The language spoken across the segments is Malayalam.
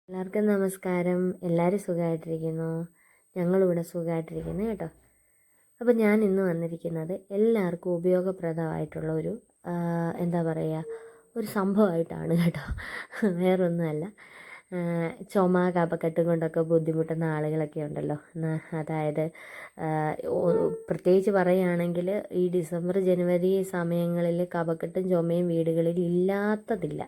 എല്ലാവർക്കും നമസ്കാരം. എല്ലാവരും സുഖമായിട്ടിരിക്കുന്നു. ഞങ്ങളിവിടെ സുഖമായിട്ടിരിക്കുന്നു കേട്ടോ. അപ്പോൾ ഞാൻ ഇന്ന് വന്നിരിക്കുന്നത് എല്ലാവർക്കും ഉപയോഗപ്രദമായിട്ടുള്ള ഒരു എന്താ പറയുക, ഒരു സംഭവമായിട്ടാണ് കേട്ടോ. വേറൊന്നുമല്ല. ചുമ കഫക്കെട്ട് കൊണ്ടൊക്കെ ബുദ്ധിമുട്ടുന്ന ആളുകളൊക്കെ ഉണ്ടല്ലോ. അതായത് പ്രത്യേകിച്ച് പറയുകയാണെങ്കിൽ ഈ ഡിസംബർ ജനുവരി സമയങ്ങളിൽ കഫക്കെട്ടും ചുമയും വീടുകളിൽ ഇല്ലാത്തതില്ല.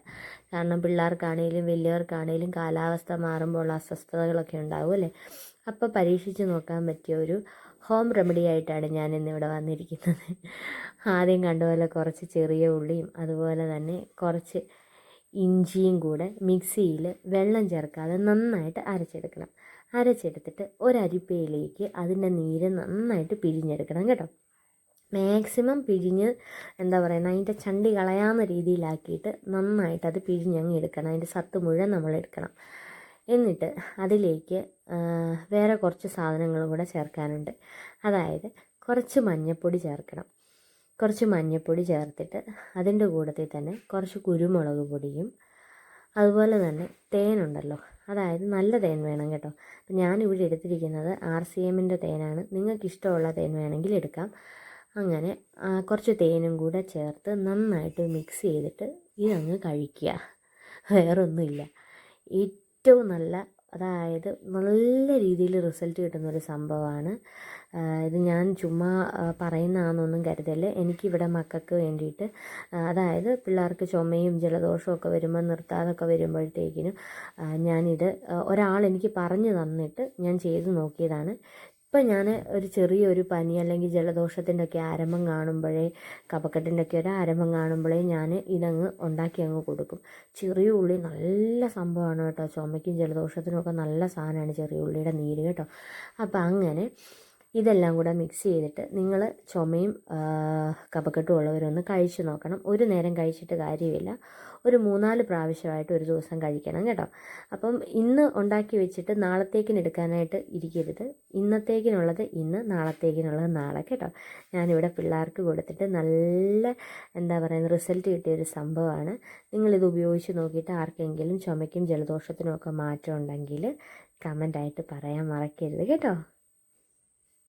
കാരണം പിള്ളേർക്കാണേലും വലിയവർക്കാണേലും കാലാവസ്ഥ മാറുമ്പോൾ അസ്വസ്ഥതകളൊക്കെ ഉണ്ടാവും അല്ലേ. അപ്പോൾ പരീക്ഷിച്ച് നോക്കാൻ പറ്റിയ ഒരു ഹോം റെമഡി ആയിട്ടാണ് ഞാൻ ഇന്നിവിടെ വന്നിരിക്കുന്നത്. ആദ്യം കണ്ടുപോലെ കുറച്ച് ചെറിയ ഉള്ളിയും അതുപോലെ തന്നെ കുറച്ച് ഇഞ്ചിയും കൂടെ മിക്സിയിൽ വെള്ളം ചേർക്കാതെ നന്നായിട്ട് അരച്ചെടുക്കണം. അരച്ചെടുത്തിട്ട് ഒരരിപ്പയിലേക്ക് അതിൻ്റെ നീര് നന്നായിട്ട് പിഴിഞ്ഞെടുക്കണം കേട്ടോ. മാക്സിമം പിഴിഞ്ഞ് എന്താ പറയുക, അതിൻ്റെ ചണ്ടി കളയാവുന്ന രീതിയിലാക്കിയിട്ട് നന്നായിട്ട് അത് പിഴിഞ്ഞങ്ങ് എടുക്കണം. അതിൻ്റെ സത്ത് മുഴുവൻ നമ്മൾ എടുക്കണം. എന്നിട്ട് അതിലേക്ക് വേറെ കുറച്ച് സാധനങ്ങളും കൂടെ ചേർക്കാനുണ്ട്. അതായത് കുറച്ച് മഞ്ഞൾപ്പൊടി ചേർക്കണം. കുറച്ച് മഞ്ഞൾപ്പൊടി ചേർത്തിട്ട് അതിൻ്റെ കൂട്ടത്തിൽ തന്നെ കുറച്ച് കുരുമുളക് പൊടിയും അതുപോലെ തന്നെ തേനുണ്ടല്ലോ, അതായത് നല്ല തേൻ വേണം കേട്ടോ. അപ്പം ഞാനിവിടെ എടുത്തിരിക്കുന്നത് RCMൻ്റെ തേനാണ്. നിങ്ങൾക്ക് ഇഷ്ടമുള്ള തേൻ വേണമെങ്കിൽ എടുക്കാം. അങ്ങനെ കുറച്ച് തേനും കൂടെ ചേർത്ത് നന്നായിട്ട് മിക്സ് ചെയ്തിട്ട് ഇതങ്ങ് കഴിക്കുക. വേറൊന്നുമില്ല. ഏറ്റവും നല്ല, അതായത് നല്ല രീതിയിൽ റിസൾട്ട് കിട്ടുന്നൊരു സംഭവമാണ് ഇത്. ഞാൻ ചുമ്മാ പറയുന്നതാണെന്നൊന്നും കരുതല്ലേ. എനിക്കിവിടെ മക്കൾക്ക് വേണ്ടിയിട്ട്, അതായത് പിള്ളേർക്ക് ചുമയും ജലദോഷവും ഒക്കെ വരുമ്പോൾ നിർത്താതൊക്കെ വരുമ്പോഴത്തേക്കിനും ഞാനിത് ഒരാൾ എനിക്ക് പറഞ്ഞു തന്നിട്ട് ഞാൻ ചെയ്ത് നോക്കിയതാണ്. ഇപ്പം ഞാൻ ഒരു ചെറിയൊരു പനി അല്ലെങ്കിൽ ജലദോഷത്തിൻ്റെ ഒക്കെ ആരംഭം കാണുമ്പോഴേ, കഫക്കെട്ടിൻ്റെ ഒക്കെ ഒരു ആരംഭം കാണുമ്പോഴേ ഞാൻ ഇതങ്ങ് ഉണ്ടാക്കി അങ്ങ് കൊടുക്കും. ചെറിയ ഉള്ളി നല്ല സംഭവമാണ് കേട്ടോ. ചുമയ്ക്കും ജലദോഷത്തിനും ഒക്കെ നല്ല സാധനമാണ് ചെറിയ ഉള്ളിയുടെ നീര് കേട്ടോ. അപ്പം അങ്ങനെ ഇതെല്ലാം കൂടെ മിക്സ് ചെയ്തിട്ട് നിങ്ങൾ ചുമയും കഫക്കെട്ടും ഉള്ളവരൊന്ന് കഴിച്ച് നോക്കണം. ഒരു നേരം കഴിച്ചിട്ട് കാര്യമില്ല, ഒരു 3-4 പ്രാവശ്യമായിട്ട് ഒരു ദിവസം കഴിക്കണം കേട്ടോ. അപ്പം ഇന്ന് ഉണ്ടാക്കി വെച്ചിട്ട് നാളത്തേക്കിന് എടുക്കാനായിട്ട് ഇരിക്കരുത്. ഇന്നത്തേക്കിനുള്ളത് ഇന്ന്, നാളത്തേക്കിനുള്ളത് നാളെ കേട്ടോ. ഞാനിവിടെ പിള്ളേർക്ക് കൊടുത്തിട്ട് നല്ല എന്താ പറയുക, റിസൾട്ട് കിട്ടിയൊരു സംഭവമാണ്. നിങ്ങളിത് ഉപയോഗിച്ച് നോക്കിയിട്ട് ആർക്കെങ്കിലും ചുമയ്ക്കും ജലദോഷത്തിനും ഒക്കെ മാറ്റം ഉണ്ടെങ്കിൽ കമൻ്റായിട്ട് പറയാൻ മറക്കരുത് കേട്ടോ.